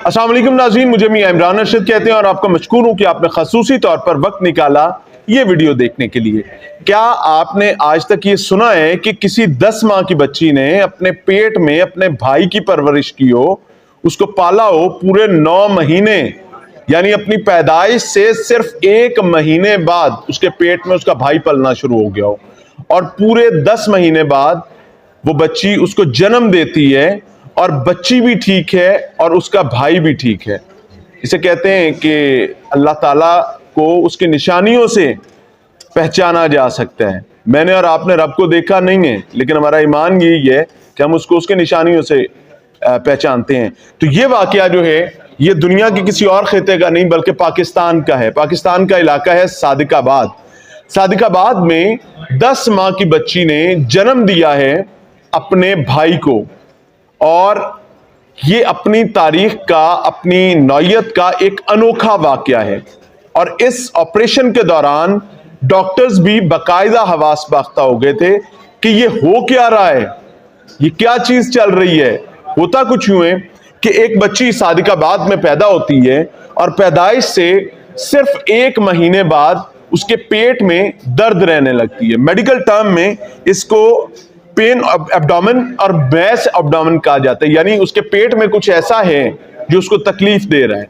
अस्सलाम वालेकुम नाज़रीन, मुझे मियां इमरान अरशद कहते हैं और आपका मशकूर हूं कि आपने खसूसी तौर पर वक्त निकाला ये वीडियो देखने के लिए। क्या आपने आज तक ये सुना है कि किसी 10 माह की बच्ची ने अपने पेट में अपने भाई की परवरिश की हो, उसको पाला हो पूरे 9 महीने, यानी अपनी पैदाइश से सिर्फ 1 महीने बाद उसके पेट में उसका भाई पलना शुरू हो गया हो और पूरे 10 महीने बाद वो बच्ची उसको जन्म देती है और बच्ची भी ठीक है और उसका भाई भी ठीक है। इसे कहते हैं कि अल्लाह ताला को उसकी निशानियों से पहचाना जा सकता है। मैंने और आपने रब को देखा नहीं है, लेकिन हमारा ईमान यही है कि हम उसको उसके निशानियों से पहचानते हैं। तो ये वाकया जो है ये दुनिया के किसी और खिते का नहीं बल्कि पाकिस्तान का है। पाकिस्तान का इलाका है सादिकाबाद। सादिकाबाद में 10 माह की बच्ची ने जन्म दिया है अपने भाई को, और ये अपनी तारीख का, अपनी नौयत का एक अनोखा वाकया है। और इस ऑपरेशन के दौरान डॉक्टर्स भी बाकायदा हवास बाख्ता हो गए थे कि ये हो क्या रहा है, ये क्या चीज चल रही है। होता कुछ यूं है कि एक बच्ची सादिकाबाद में पैदा होती है और पैदाइश से सिर्फ 1 महीने बाद उसके पेट में दर्द रहने लगती है। मेडिकल टर्म में इसको पेन एब्डोमेन और मैस एब्डोमेन कहा जाता है, यानी उसके पेट में कुछ ऐसा है जो उसको तकलीफ दे रहा है।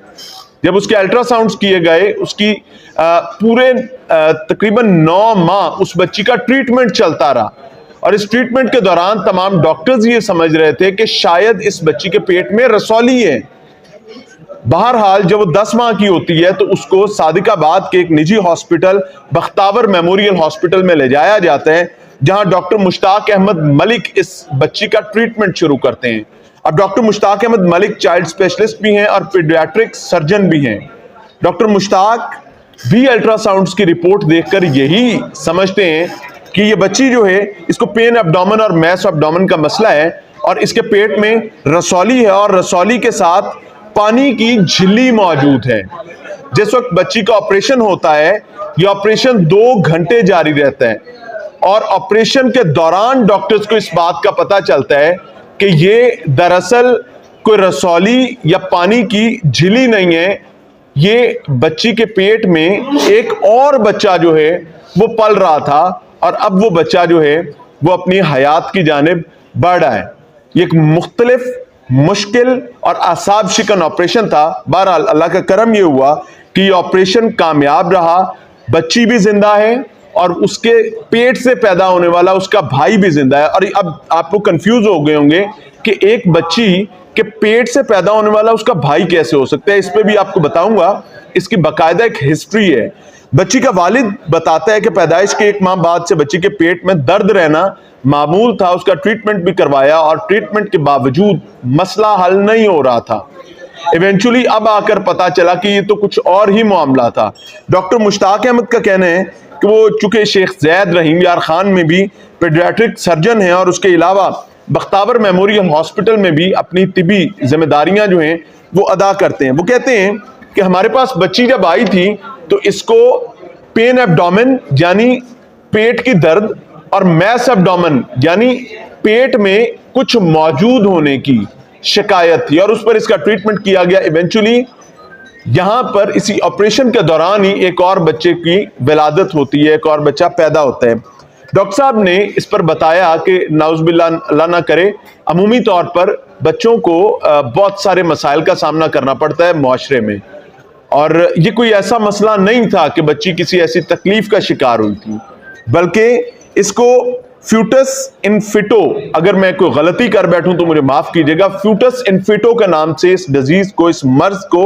जब उसके अल्ट्रासाउंड्स किए गए, उसकी पूरे तकरीबन 9 माह उस बच्ची का ट्रीटमेंट चलता रहा और इस ट्रीटमेंट के दौरान तमाम डॉक्टर्स ये समझ रहे थे कि शायद इस बच्ची के पेट में रसौली है। बहरहाल जब वो 10 माह की होती है तो उसको सादिकाबाद के एक निजी हॉस्पिटल बख्तावर मेमोरियल हॉस्पिटल में ले जाया जाता है, जहां डॉक्टर मुश्ताक अहमद मलिक इस बच्ची का ट्रीटमेंट शुरू करते हैं। अब doctor Mushtaq Ahmed Malik child specialist भी हैं और पीडियाट्रिक सर्जन भी हैं। डॉक्टर मुश्ताक भी अल्ट्रासाउंड्स की रिपोर्ट देखकर यही समझते हैं कि ये बच्ची जो है, इसको पेन एब्डोमेन और मैस एब्डोमेन का मसला है और इसके पेट में रसौली है और रसौली के साथ पानी की झिल्ली मौजूद है। जिस वक्त बच्ची का ऑपरेशन होता है, यह ऑपरेशन 2 घंटे जारी रहता है और ऑपरेशन के दौरान डॉक्टर्स को इस बात का पता चलता है कि ये दरअसल कोई रसौली या पानी की झिल्ली नहीं है, ये बच्ची के पेट में एक और बच्चा जो है वो पल रहा था और अब वो बच्चा जो है वो अपनी हयात की जानिब बढ़ रहा है। ये एक मुख्तलिफ, मुश्किल और आसाब शिकन ऑपरेशन था। बहरहाल अल्लाह का करम ये हुआ कि ये ऑपरेशन कामयाब रहा, बच्ची भी जिंदा है और उसके पेट से पैदा होने वाला उसका भाई भी जिंदा है। और अब आप लोग कंफ्यूज हो गए होंगे कि एक बच्ची के पेट से पैदा होने वाला उसका भाई कैसे हो सकता है। इस पे भी आपको बताऊंगा, इसकी बाकायदा एक हिस्ट्री है। बच्ची का वालिद बताता है कि पैदाइश के 1 माह बाद से बच्ची के पेट में दर्द रहना मामूल था। उसका ट्रीटमेंट भी करवाया और ट्रीटमेंट के बावजूद मसला हल नहीं हो रहा था। इवेंचुअली अब आकर पता चला कि ये तो कुछ और ही मामला था। डॉक्टर मुश्ताक अहमद का कहना है कि वो चूंकि शेख जैद रहीम यार खान में भी पीडियाट्रिक सर्जन हैं और उसके अलावा बख्तावर मेमोरियल हॉस्पिटल में भी अपनी तिबी जिम्मेदारियां जो हैं वो अदा करते हैं। वो कहते हैं कि हमारे पास बच्ची जब आई थी तो इसको पेन एब्डोमेन यानी पेट की दर्द और मैस एब्डोमेन यानी पेट में कुछ मौजूद होने की शिकायत थी और उस पर इसका ट्रीटमेंट किया गया। इवेंचुअली यहां पर इसी ऑपरेशन के दौरान ही एक और बच्चे की विलादत होती है, एक और बच्चा पैदा होता है। डॉक्टर साहब ने इस पर बताया कि नाउज़ुबिल्लाह अल्लाह ना करे, अमूमी तौर पर बच्चों को बहुत सारे मसाइल का सामना करना पड़ता है मुआशरे में, और ये कोई ऐसा मसला नहीं था कि बच्ची किसी ऐसी तकलीफ का शिकार हुई थी, बल्कि इसको फ्यूटस इन फिटो, अगर मैं कोई गलती कर बैठूं तो मुझे माफ कीजिएगा, फ्यूटस इन फिटो के नाम से इस डिजीज को, इस मर्ज को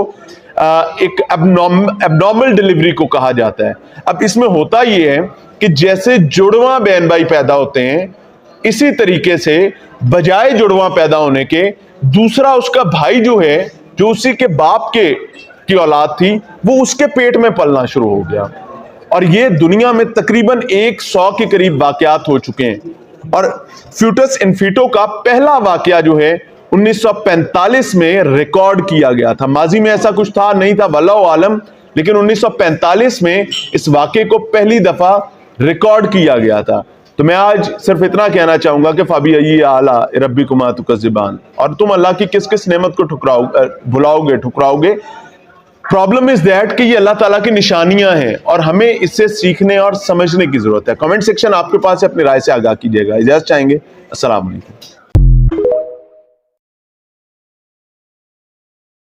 एक एब्नॉर्मल डिलीवरी को कहा जाता है। अब इसमें होता यह है कि जैसे जुड़वा बहन भाई पैदा होते हैं, इसी तरीके से बजाय जुड़वा पैदा होने के दूसरा उसका भाई जो है, जो उसी के बाप की औलाद थी, वो उसके पेट में पलना शुरू हो गया। और ये दुनिया में तकरीबन 100 के करीब वाकयात हो चुके हैं। और फ्यूटस इन फिटो का पहला वाकया जो है 1945 में रिकॉर्ड किया गया था। माजी में ऐसा कुछ था नहीं था, वल्लाहु आलम, लेकिन 1945 में इस वाकये को पहली दफा रिकॉर्ड किया गया था। तो मैं आज सिर्फ इतना कहना चाहूंगा कि फाबी अय्यी आला रब्बिकुमा तुकज़्ज़िबान, और तुम अल्लाह की किस किस नेमत को भुलाओगे, ठुकराओगे। प्रॉब्लम इज दैट कि ये अल्लाह ताला की निशानियां हैं और हमें इससे सीखने और समझने की जरूरत है। कमेंट सेक्शन आपके पास है, अपनी राय से आगाह कीजिएगा। इजाजत चाहेंगे। अस्सलाम वालेकुम।